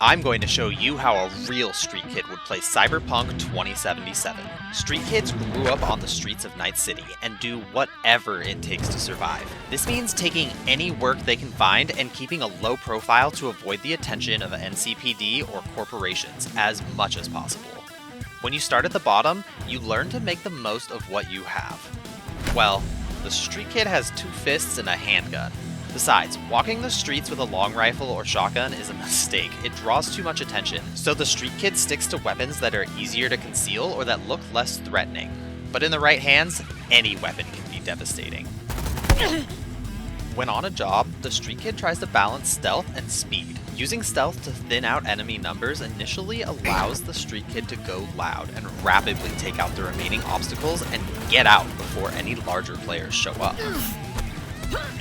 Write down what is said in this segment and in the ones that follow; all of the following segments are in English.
I'm going to show you how a real street kid would play Cyberpunk 2077. Street kids grew up on the streets of Night City and do whatever it takes to survive. This means taking any work they can find and keeping a low profile to avoid the attention of NCPD or corporations as much as possible. When you start at the bottom, you learn to make the most of what you have. Well, the street kid has 2 fists and a handgun. Besides, walking the streets with a long rifle or shotgun is a mistake. It draws too much attention, so the street kid sticks to weapons that are easier to conceal or that look less threatening. But in the right hands, any weapon can be devastating. When on a job, the street kid tries to balance stealth and speed. Using stealth to thin out enemy numbers initially allows the street kid to go loud and rapidly take out the remaining obstacles and get out before any larger players show up.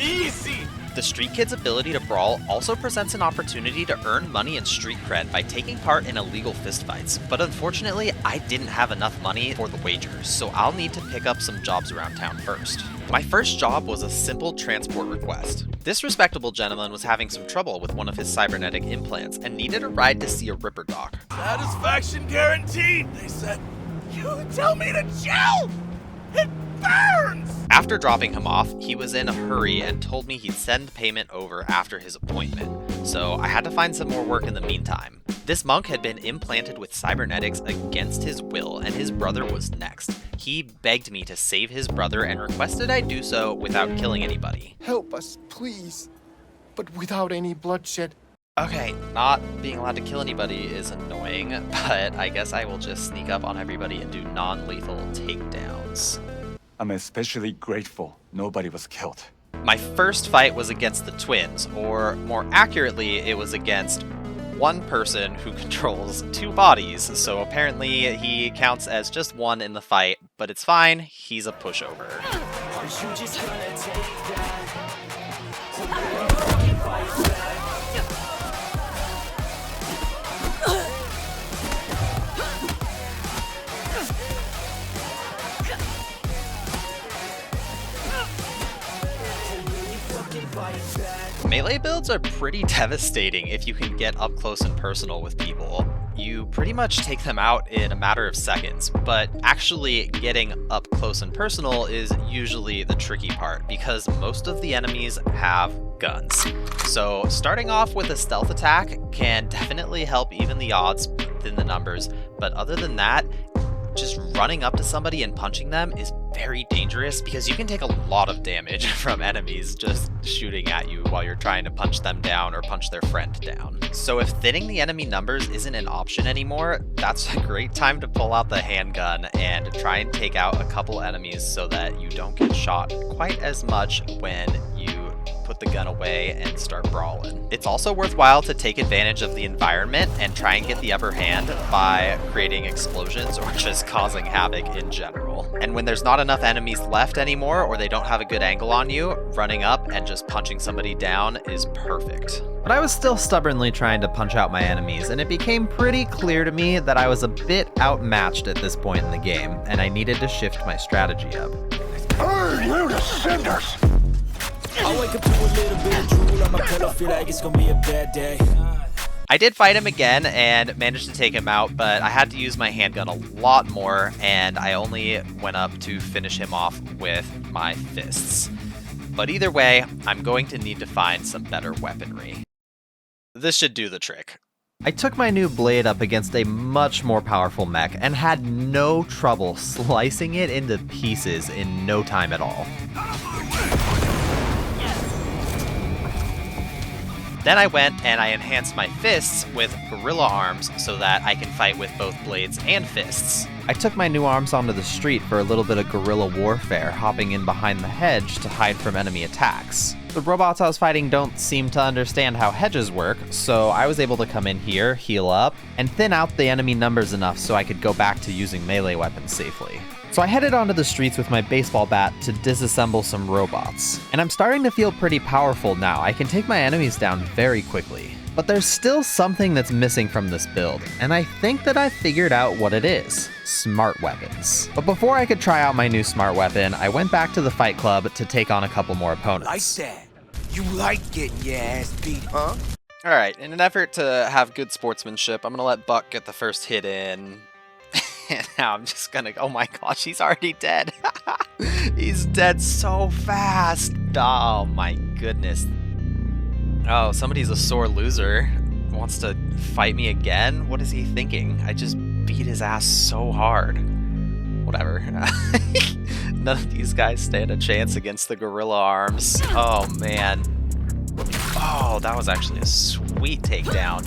Easy! The street kid's ability to brawl also presents an opportunity to earn money and street cred by taking part in illegal fistfights, but unfortunately I didn't have enough money for the wagers, so I'll need to pick up some jobs around town first. My first job was a simple transport request. This respectable gentleman was having some trouble with one of his cybernetic implants and needed a ride to see a Ripper doc. Satisfaction guaranteed, they said. You tell me to chill! It burns! After dropping him off, he was in a hurry and told me he'd send payment over after his appointment, so I had to find some more work in the meantime. This monk had been implanted with cybernetics against his will, and his brother was next. He begged me to save his brother and requested I do so without killing anybody. Help us, please, but without any bloodshed. Okay, not being allowed to kill anybody is annoying, but I guess I will just sneak up on everybody and do non-lethal takedowns. I'm especially grateful nobody was killed. My first fight was against the twins, or more accurately, it was against one person who controls 2 bodies, so apparently he counts as just one in the fight, but it's fine, he's a pushover. Melee builds are pretty devastating if you can get up close and personal with people. You pretty much take them out in a matter of seconds, but actually getting up close and personal is usually the tricky part because most of the enemies have guns. So starting off with a stealth attack can definitely help even the odds within the numbers, but other than that, just running up to somebody and punching them is very dangerous because you can take a lot of damage from enemies just shooting at you while you're trying to punch them down or punch their friend down. So if thinning the enemy numbers isn't an option anymore, that's a great time to pull out the handgun and try and take out a couple enemies so that you don't get shot quite as much when you put the gun away and start brawling. It's also worthwhile to take advantage of the environment and try and get the upper hand by creating explosions or just causing havoc in general. And when there's not enough enemies left anymore or they don't have a good angle on you, running up and just punching somebody down is perfect. But I was still stubbornly trying to punch out my enemies, and it became pretty clear to me that I was a bit outmatched at this point in the game, and I needed to shift my strategy up. Burn you to cinders! I wake up to a little bit of drool on my pillow, feel like it's gonna be a bad day. I did fight him again and managed to take him out, but I had to use my handgun a lot more, and I only went up to finish him off with my fists. But either way, I'm going to need to find some better weaponry. This should do the trick. I took my new blade up against a much more powerful mech and had no trouble slicing it into pieces in no time at all. Then I went and I enhanced my fists with gorilla arms so that I can fight with both blades and fists. I took my new arms onto the street for a little bit of guerrilla warfare, hopping in behind the hedge to hide from enemy attacks. The robots I was fighting don't seem to understand how hedges work, so I was able to come in here, heal up, and thin out the enemy numbers enough so I could go back to using melee weapons safely. So I headed onto the streets with my baseball bat to disassemble some robots. And I'm starting to feel pretty powerful now. I can take my enemies down very quickly. But there's still something that's missing from this build, and I think that I figured out what it is. Smart weapons. But before I could try out my new smart weapon, I went back to the fight club to take on a couple more opponents. Like that. You like getting your ass beat, huh? Alright, in an effort to have good sportsmanship, I'm gonna let Buck get the first hit in. And now I'm just gonna, oh my gosh, he's already dead. He's dead so fast. Oh my goodness. Oh, somebody's a sore loser. Wants to fight me again? What is he thinking? I just beat his ass so hard. Whatever. None of these guys stand a chance against the gorilla arms. Oh man. Oh, that was actually a sweet takedown.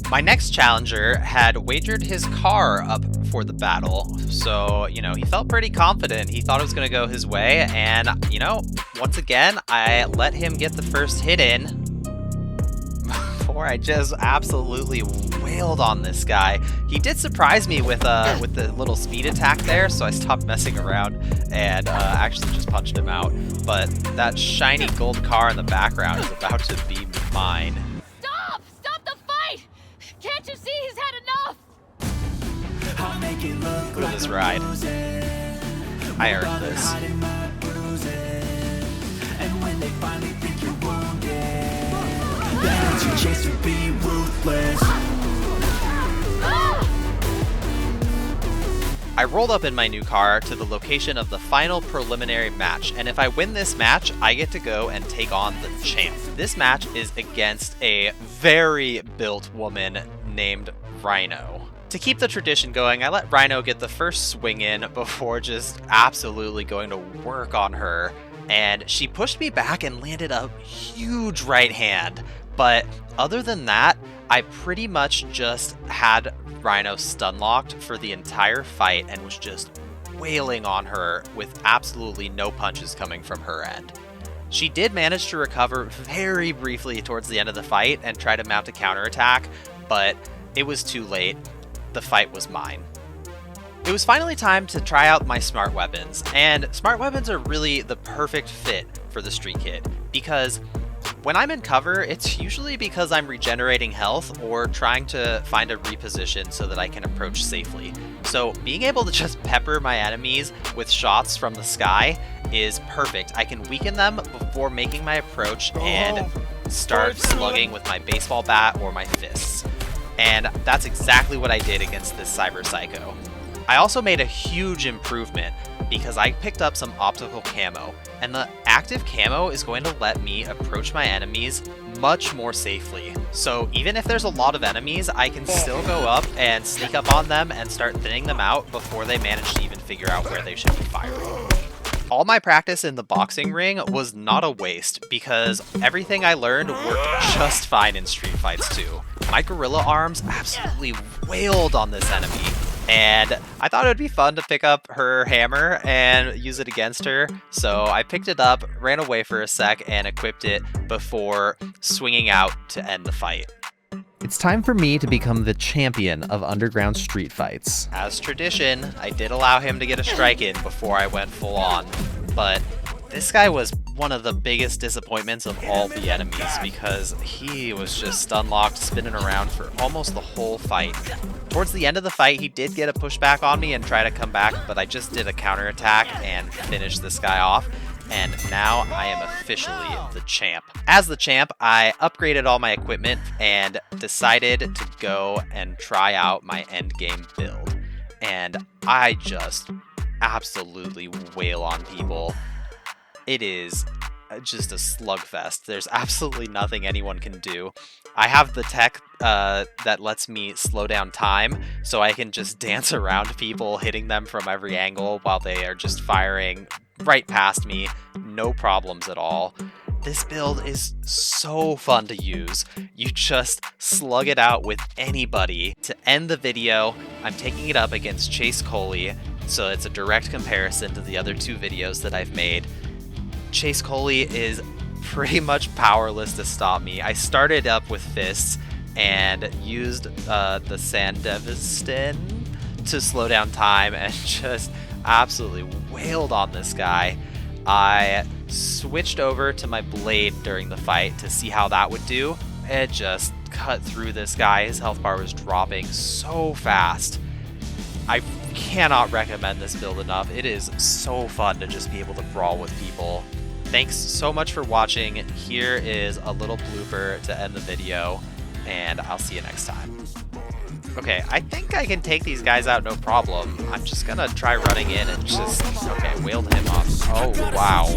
My next challenger had wagered his car up for the battle, so, you know, he felt pretty confident. He thought it was going to go his way, and, you know, once again, I let him get the first hit in before I just absolutely wailed on this guy. He did surprise me with the little speed attack there, so I stopped messing around and actually just punched him out. But that shiny gold car in the background is about to be mine. Stop the fight! Can't you see he's had enough? Look at this ride. I earned this. And when they finally think you're wounded, that's your chance to be ruthless. I rolled up in my new car to the location of the final preliminary match, and if I win this match, I get to go and take on the champ. This match is against a very built woman named Rhino. To keep the tradition going, I let Rhino get the first swing in before just absolutely going to work on her, and she pushed me back and landed a huge right hand. But other than that, I pretty much just had Rhino stun locked for the entire fight and was just wailing on her with absolutely no punches coming from her end. She did manage to recover very briefly towards the end of the fight and try to mount a counterattack, but it was too late. The fight was mine. It was finally time to try out my smart weapons, and smart weapons are really the perfect fit for the Street Kid, because when I'm in cover, it's usually because I'm regenerating health or trying to find a reposition so that I can approach safely. So being able to just pepper my enemies with shots from the sky is perfect. I can weaken them before making my approach and start slugging with my baseball bat or my fists. And that's exactly what I did against this Cyber Psycho. I also made a huge improvement because I picked up some optical camo, and the active camo is going to let me approach my enemies much more safely. So even if there's a lot of enemies, I can still go up and sneak up on them and start thinning them out before they manage to even figure out where they should be firing. All my practice in the boxing ring was not a waste because everything I learned worked just fine in street fights too. My gorilla arms absolutely wailed on this enemy, and I thought it would be fun to pick up her hammer and use it against her, so I picked it up, ran away for a sec, and equipped it before swinging out to end the fight. It's time for me to become the champion of underground street fights. As tradition, I did allow him to get a strike in before I went full on, but this guy was one of the biggest disappointments of all the enemies because he was just stun locked, spinning around for almost the whole fight. Towards the end of the fight, he did get a pushback on me and try to come back, but I just did a counterattack and finished this guy off. And now I am officially the champ. As the champ, I upgraded all my equipment and decided to go and try out my endgame build. And I just absolutely wail on people. It is just a slugfest. There's absolutely nothing anyone can do. I have the tech that lets me slow down time, so I can just dance around people, hitting them from every angle while they are just firing right past me. No problems at all. This build is so fun to use. You just slug it out with anybody. To end the video, I'm taking it up against Chase Coley, so it's a direct comparison to the other two videos that I've made. Chase Coley is pretty much powerless to stop me. I started up with fists and used the Sandevistin to slow down time and just absolutely wailed on this guy. I switched over to my blade during the fight to see how that would do. It just cut through this guy. His health bar was dropping so fast. I cannot recommend this build enough. It is so fun to just be able to brawl with people. Thanks so much for watching. Here is a little blooper to end the video, and I'll see you next time. Okay, I think I can take these guys out no problem. I'm just gonna try running in and just, okay, wailed him off. Oh, wow.